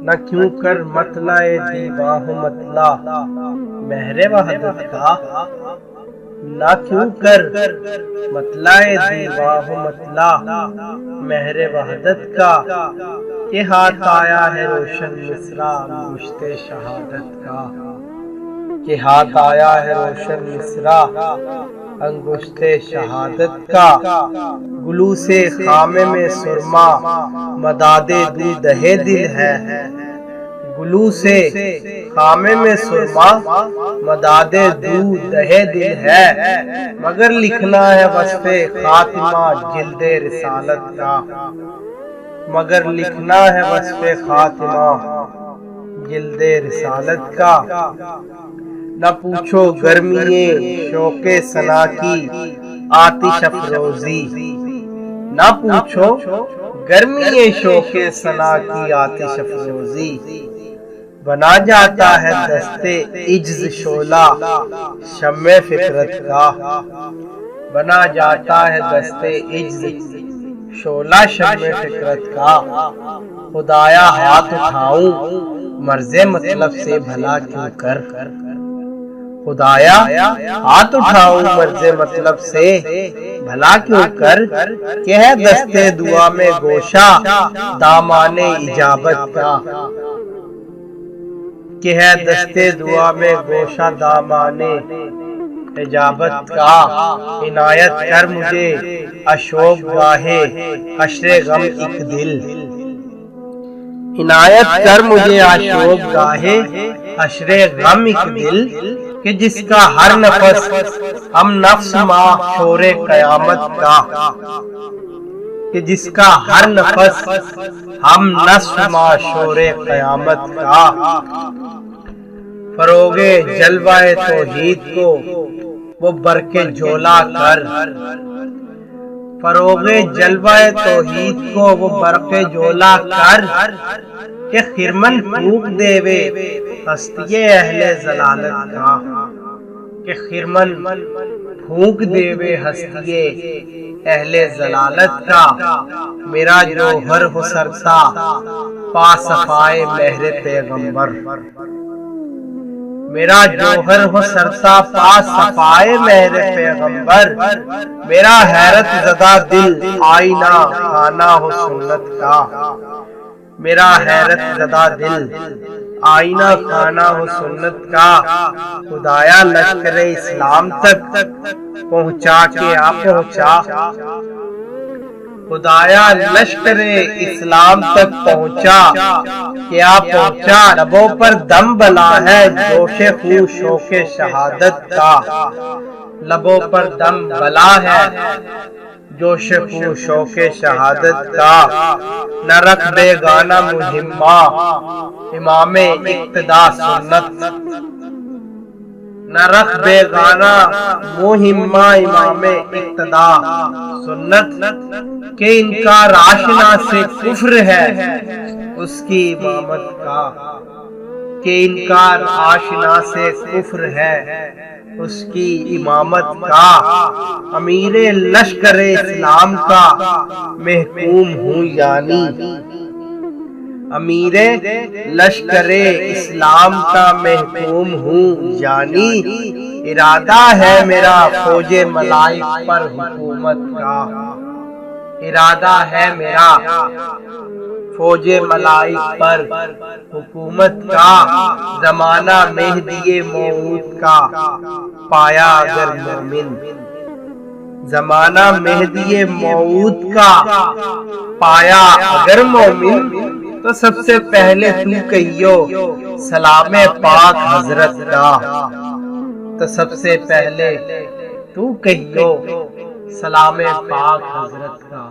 نہ کیوں کر مطلع دیبا ہو مطلع مہر وحدت کا، نہ کیوں کر مطلع دیبا ہو مطلع مہر وحدت کا، کہ ہاتھ آیا ہے روشن مصرع انگشت شہادت کا، کہ ہاتھ آیا ہے روشن مصرع انگشت شہادت کا، گلو سے خامے میں سرما مداد دودہ دل ہے، گلو سے خامے میں سرما مداد دودہ دل ہے، مگر لکھنا ہے وصف خاتمہ جلد رسالت کا، مگر لکھنا ہے وصف خاتمہ جلد رسالت کا، نہ پوچھو گرمی شوق ثنا کی آتش افروزی، نہ پوچھو گرمی شوق ثنا کی آتش افروزی، بنا جاتا ہے دست عجز شعلہ شمع فکرت کا، بنا جاتا ہے دست عجز شعلہ شمع فکرت کا، خدایا ہاتھ اٹھاؤں مرض مطلب سے بھلا کیوں کر، خدایا ہاتھ اٹھاؤں مرض مطلب سے بھلا کیوں کر، کہ ہے دست دعا میں گوشہ دامان اجابت کا، کہ ہے دست دعا میں گوشہ دامان اجابت کا، عنایت کر مجھے اشوب گاہ حشر غم ایک دل، عنایت کر مجھے اشوب گاہ حشر غم ایک دل، کہ جس کا ہر نفس ہم نفس ماہ شور قیامت کا، کہ جس کا ہر نفس ہم نفس ماہ شور قیامت کا، فروغ جلوہ توحید کو وہ برق جولا کر، فروغ جلوہ توحید کو وہ برق جولا کر، کہ خرمن پھونک دیوے ہستی اہل ضلالت کا، کہ خرمن پھونک دیوے ہستی اہل ضلالت کا، میرا جوہر ہو سرتا پا صفائے مہر پیغمبر، میرا جوہر ہو سرتا پا صفائے مہر پیغمبر، میرا حیرت زدہ دل آئینہ خانہ ہو سنت کا، میرا حیرت زدہ دل آئینہ خانہ ہو سنت کا، خدایا لشکر اسلام تک پہنچا کے آ پہنچا، خدایا لشکر اسلام تک پہنچا کہ آ پہنچا، لبوں پر دم بلا ہے جوش خو شوق شہادت کا، لبوں پر دم بلا ہے جوش خو شوق شہادت کا، نہ رکھ بیگانہ مہمہ امام اقتدا سنت، نہ رکھ بیگانہ مہمہ امام اقتدا سنت، کہ انکار آشنا سے کفر ہے اس کی امامت کا، کہ انکار آشنا سے کفر ہے اس کی امامت کا، امیر لشکر اسلام کا محکوم ہوں یعنی، امیر لشکر اسلام کا محکوم ہوں یعنی، ارادہ ہے میرا فوج ملائک پر حکومت کا، ارادہ ہے میرا فوج ملائک پر حکومت کا، زمانہ مہدی موعود کا پایا اگر مومن، زمانہ مہدی موعود کا پایا اگر مومن، تو سب سے پہلے تو کہیو سلام پاک حضرت کا، تو سب سے پہلے تو کہیو سلام پاک حضرت کا۔